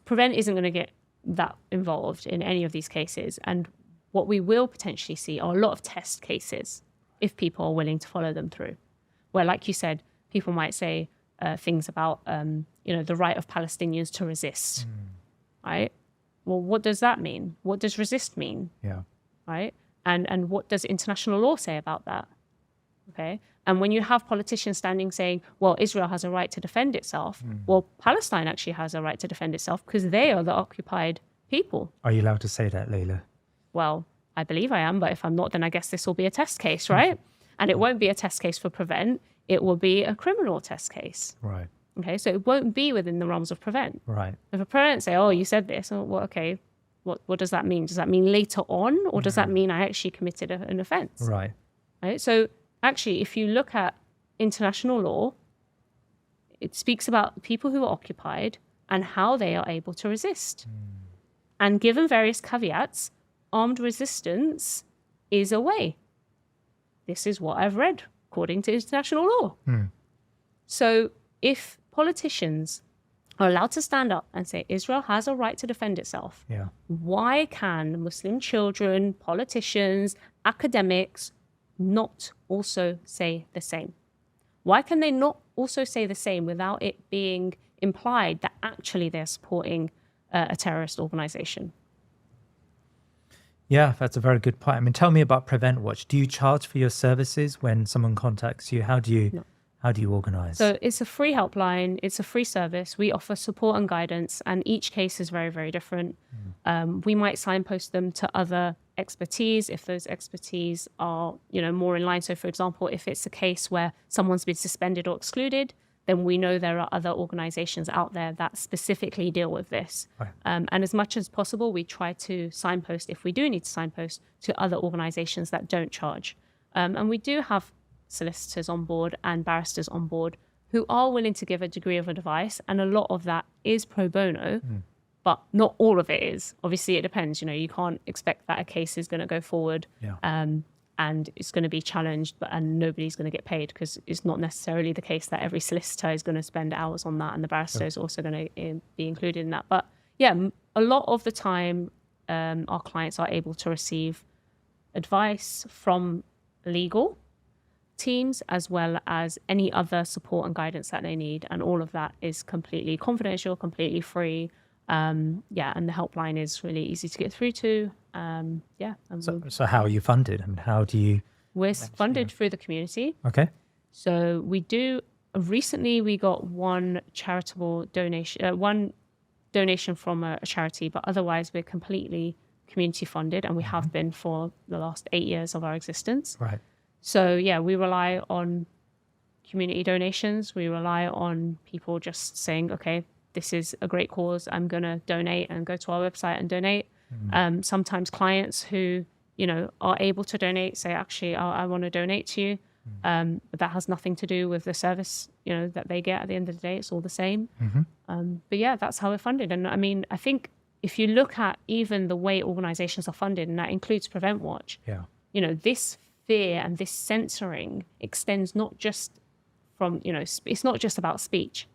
[SPEAKER 1] Prevent isn't going to get that involved in any of these cases. And what we will potentially see are a lot of test cases if people are willing to follow them through, where, like you said, people might say things about, the right of Palestinians to resist, right? Well, what does that mean? What does resist mean?
[SPEAKER 2] Yeah.
[SPEAKER 1] Right? And what does international law say about that? Okay. And when you have politicians standing saying, well, Israel has a right to defend itself, well, Palestine actually has a right to defend itself because they are the occupied people.
[SPEAKER 2] Are you allowed to say that, Layla?
[SPEAKER 1] Well, I believe I am, but if I'm not, then I guess this will be a test case, right? And it won't be a test case for Prevent. It will be a criminal test case.
[SPEAKER 2] Right.
[SPEAKER 1] Okay, so it won't be within the realms of Prevent.
[SPEAKER 2] Right.
[SPEAKER 1] If a Prevent say, oh, you said this, well, okay, what does that mean? Does that mean later on, or does that mean I actually committed an offense?
[SPEAKER 2] Right.
[SPEAKER 1] Right. So actually, if you look at international law, it speaks about people who are occupied and how they are able to resist. And given various caveats, armed resistance is a way. This is what I've read according to international law. So if politicians are allowed to stand up and say Israel has a right to defend itself, why can Muslim children, politicians, academics not also say the same? Why can they not also say the same without it being implied that actually they're supporting a terrorist organization?
[SPEAKER 2] Yeah, that's a very good point. I mean, tell me about Prevent Watch. Do you charge for your services when someone contacts you? How do you organize?
[SPEAKER 1] So it's a free helpline. It's a free service. We offer support and guidance, and each case is very, very different. We might signpost them to other expertise if those expertise are, more in line. So, for example, if it's a case where someone's been suspended or excluded, then we know there are other organizations out there that specifically deal with this.
[SPEAKER 2] Right.
[SPEAKER 1] And as much as possible, we try to signpost, if we do need to signpost, to other organizations that don't charge. And we do have solicitors on board and barristers on board who are willing to give a degree of advice, and a lot of that is pro bono, but not all of it is. Obviously, it depends. You can't expect that a case is going to go forward and it's going to be challenged, and nobody's going to get paid, because it's not necessarily the case that every solicitor is going to spend hours on that, and the barrister is also going to be included in that. But yeah, a lot of the time, our clients are able to receive advice from legal teams as well as any other support and guidance that they need, and all of that is completely confidential, completely free. And the helpline is really easy to get through to.
[SPEAKER 2] So how are you funded? I mean, how do you?
[SPEAKER 1] We're funded through the community.
[SPEAKER 2] Okay.
[SPEAKER 1] So we do. Recently, we got one charitable donation, one donation from a charity, but otherwise we're completely community funded, and we have been for the last 8 years of our existence.
[SPEAKER 2] Right.
[SPEAKER 1] So yeah, we rely on community donations. We rely on people just saying, okay, this is a great cause, I'm going to donate, and go to our website and donate. Sometimes clients who, are able to donate say, actually, I want to donate to you. But that has nothing to do with the service, that they get at the end of the day. It's all the same. But yeah, that's how we're funded. And I mean, I think if you look at even the way organizations are funded, and that includes Prevent Watch, this fear and this censoring extends not just from, it's not just about speech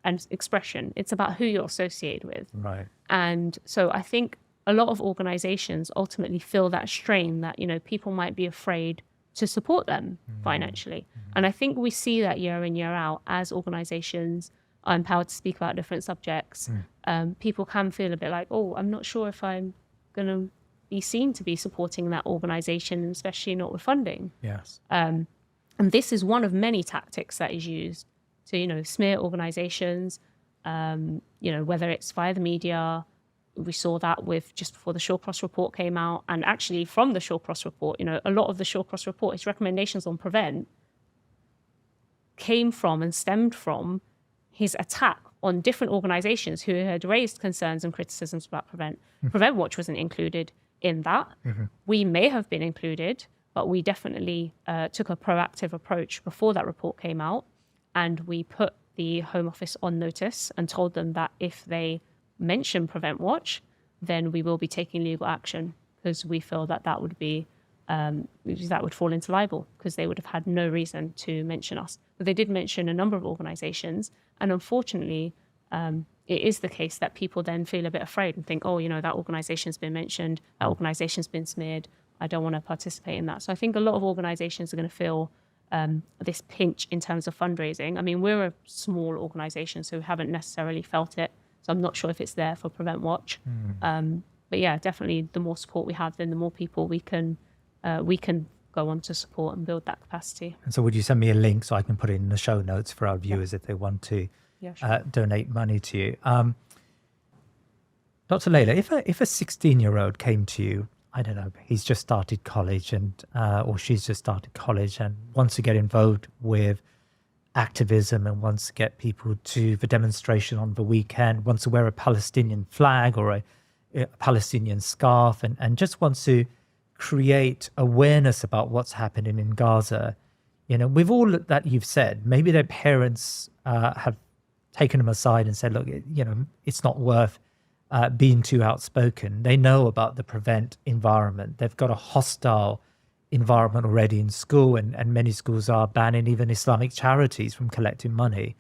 [SPEAKER 1] and expression. It's about who you're associated with.
[SPEAKER 2] Right.
[SPEAKER 1] And so I think a lot of organizations ultimately feel that strain that, people might be afraid to support them financially. And I think we see that year in, year out as organizations are empowered to speak about different subjects. People can feel a bit like, oh, I'm not sure if I'm going to be seen to be supporting that organization, especially not with funding.
[SPEAKER 2] Yes.
[SPEAKER 1] And this is one of many tactics that is used to, smear organizations, whether it's via the media, We saw that with just before the Shawcross report came out. And actually from the Shawcross report, you know, a lot of the Shawcross report, its recommendations on Prevent came from and stemmed from his attack on different organizations who had raised concerns and criticisms about Prevent. Prevent Watch wasn't included in that. We may have been included, but we definitely took a proactive approach before that report came out. And we put the Home Office on notice and told them that if they mention Prevent Watch, then we will be taking legal action, because we feel that that would be that would fall into libel, because they would have had no reason to mention us. But they did mention a number of organizations, and unfortunately it is the case that people then feel a bit afraid and think, oh, you know, that organization's been mentioned, that organization's been smeared, I don't want to participate in that. So I think a lot of organizations are going to feel this pinch in terms of fundraising. I mean, we're a small organization, so we haven't necessarily felt it. So I'm not sure if it's there for Prevent Watch. But yeah, definitely the more support we have, then the more people we can go on to support and build that capacity.
[SPEAKER 2] And so would you send me a link so I can put it in the show notes for our viewers if they want to donate money to you? Dr. Layla, if a 16-year-old came to you, I don't know, he's just started college and or she's just started college and wants to get involved with activism and wants to get people to the demonstration on the weekend, wants to wear a Palestinian flag or a Palestinian scarf, and just wants to create awareness about what's happening in Gaza. You know, with all that you've said, maybe their parents have taken them aside and said, look, you know, it's not worth being too outspoken. They know about the Prevent environment. They've got a hostile environment already in school, and many schools are banning even Islamic charities from collecting money.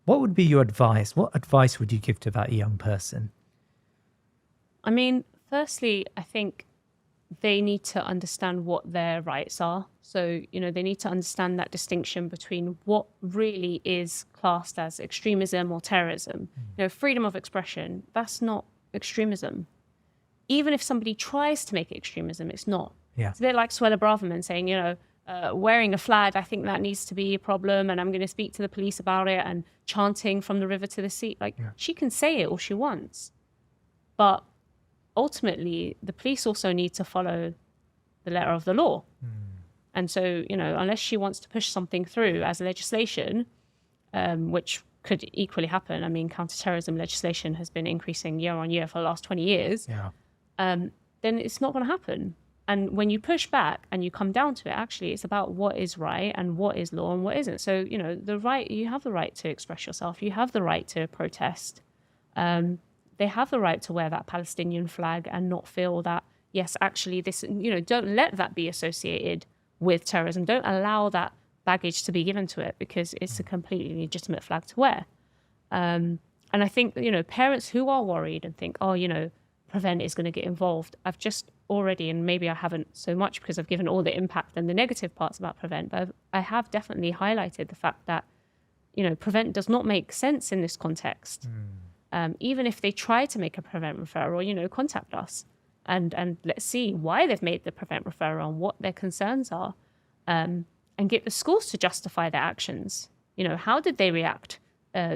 [SPEAKER 2] What would be your advice? What advice would you give to that young person?
[SPEAKER 1] I mean, firstly, I think they need to understand what their rights are. So, you know, they need to understand that distinction between what really is classed as extremism or terrorism. You know, freedom of expression, that's not extremism. Even if somebody tries to make it extremism, it's not.
[SPEAKER 2] Yeah.
[SPEAKER 1] It's a bit like Suella Braverman saying, you know, wearing a flag, I think that needs to be a problem, and I'm going to speak to the police about it, and chanting from the river to the sea. Like, she can say it all she wants. But ultimately, the police also need to follow the letter of the law. And so, you know, unless she wants to push something through as legislation, which could equally happen. I mean, counterterrorism legislation has been increasing year on year for the last 20 years. Then it's not going to happen. And when you push back and you come down to it, actually, it's about what is right and what is law and what isn't. So, you know, you have the right to express yourself. You have the right to protest. They have the right to wear that Palestinian flag and not feel that, yes, actually this, you know, don't let that be associated with terrorism. Don't allow that baggage to be given to it, because it's a completely legitimate flag to wear. And I think, you know, parents who are worried and think, oh, you know, Prevent is going to get involved. I've just already, and maybe I haven't so much because I've given all the impact and the negative parts about Prevent, but I have definitely highlighted the fact that, you know, Prevent does not make sense in this context. Even if they try to make a Prevent referral, you know, contact us and let's see why they've made the Prevent referral and what their concerns are, and get the schools to justify their actions. You know, how did they react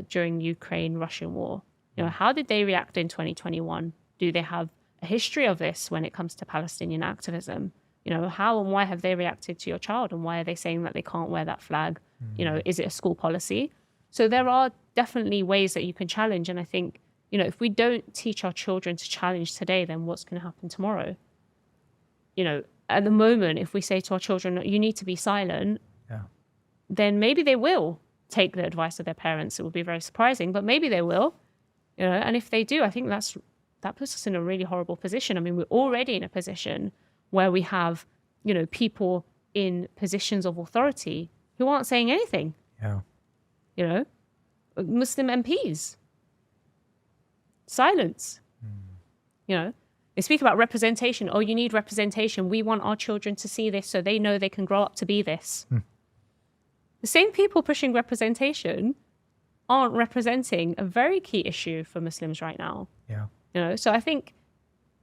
[SPEAKER 1] during Ukraine-Russian war? You know, how did they react in 2021? Do they have a history of this when it comes to Palestinian activism? You know, how and why have they reacted to your child, and why are they saying that they can't wear that flag? You know, is it a school policy? So there are definitely ways that you can challenge. And I think, you know, if we don't teach our children to challenge today, then what's going to happen tomorrow? You know, at the moment, if we say to our children, you need to be silent, then maybe they will take the advice of their parents. It will be very surprising, but maybe they will. You know, and if they do, I think that puts us in a really horrible position. I mean, we're already in a position where we have, you know, people in positions of authority who aren't saying anything. You know, Muslim MPs, silence. You know, they speak about representation. Oh, you need representation. We want our children to see this so they know they can grow up to be this. The same people pushing representation aren't representing a very key issue for Muslims right now. You know, so I think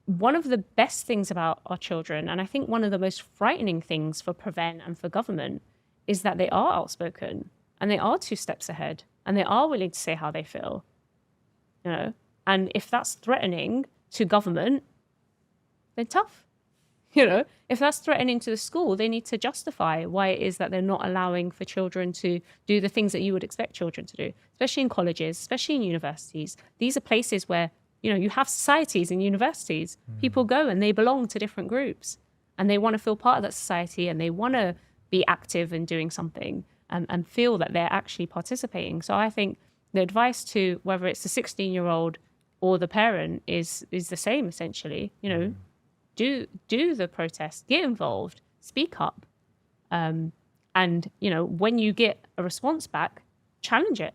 [SPEAKER 1] one of the best things about our children, and I think one of the most frightening things for Prevent and for government, is that they are outspoken and they are 2 steps ahead and they are willing to say how they feel. You know, and if that's threatening to government, then tough. You know, if that's threatening to the school, they need to justify why it is that they're not allowing for children to do the things that you would expect children to do, especially in colleges, especially in universities. These are places where, you know, you have societies in universities. People go and they belong to different groups and they want to feel part of that society and they want to be active in doing something and feel that they're actually participating. So I think the advice to whether it's the 16-year-old or the parent is the same, essentially. You know, do the protest, get involved, speak up. And, you know, when you get a response back, challenge it.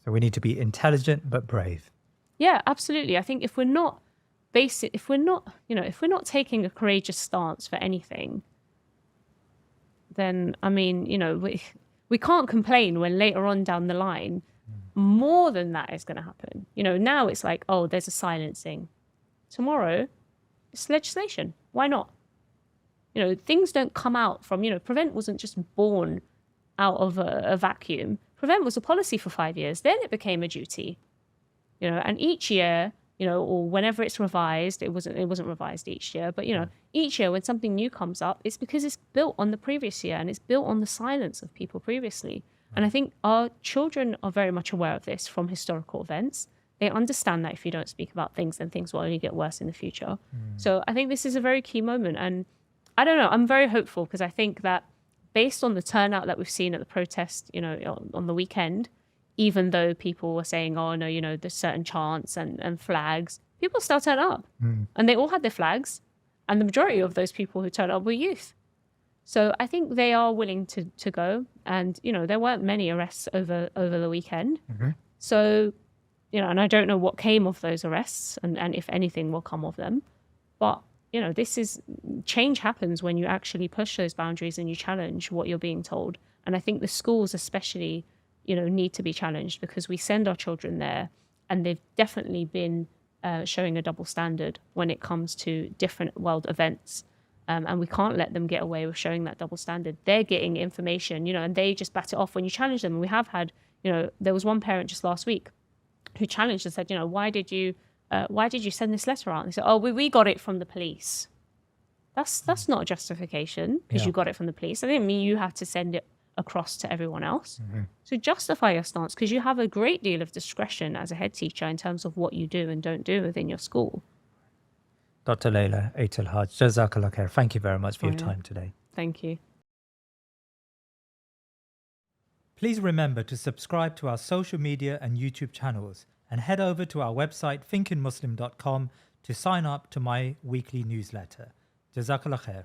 [SPEAKER 2] So we need to be intelligent but brave.
[SPEAKER 1] Yeah, absolutely. I think if we're not taking a courageous stance for anything, then, I mean, you know, we can't complain when later on down the line, more than that is going to happen. You know, now it's like, oh, there's a silencing. Tomorrow, it's legislation. Why not? You know, things don't come out from, you know, Prevent wasn't just born out of a vacuum. Prevent was a policy for 5 years. Then it became a duty. You know, and each year, you know, or whenever it's revised, it wasn't revised each year, but, you know, each year when something new comes up, it's because it's built on the previous year and it's built on the silence of people previously. And I think our children are very much aware of this from historical events. They understand that if you don't speak about things, then things will only get worse in the future. So I think this is a very key moment. And I don't know, I'm very hopeful because I think that based on the turnout that we've seen at the protest, you know, on the weekend, even though people were saying, oh, no, you know, there's certain chants and flags, people still turn up. And they all had their flags. And the majority of those people who turned up were youth. So I think they are willing to go. And, you know, there weren't many arrests over the weekend. So, you know, and I don't know what came of those arrests and if anything will come of them. But, you know, change happens when you actually push those boundaries and you challenge what you're being told. And I think the schools especially, you know, need to be challenged because we send our children there and they've definitely been showing a double standard when it comes to different world events. And we can't let them get away with showing that double standard. They're getting information, you know, and they just bat it off when you challenge them. And we have had, you know, there was one parent just last week who challenged and said, you know, why did you send this letter out? And they said, oh, we got it from the police. That's not a justification because you got it from the police. I didn't mean you have to send it across to everyone else. So justify your stance because you have a great deal of discretion as a head teacher in terms of what you do and don't do within your school.
[SPEAKER 2] Dr. Layla Aitlhadj, Jazakallah khair. Thank you very much for your time today.
[SPEAKER 1] Thank you.
[SPEAKER 2] Please remember to subscribe to our social media and YouTube channels and head over to our website thinkinmuslim.com to sign up to my weekly newsletter. Jazakallah khair.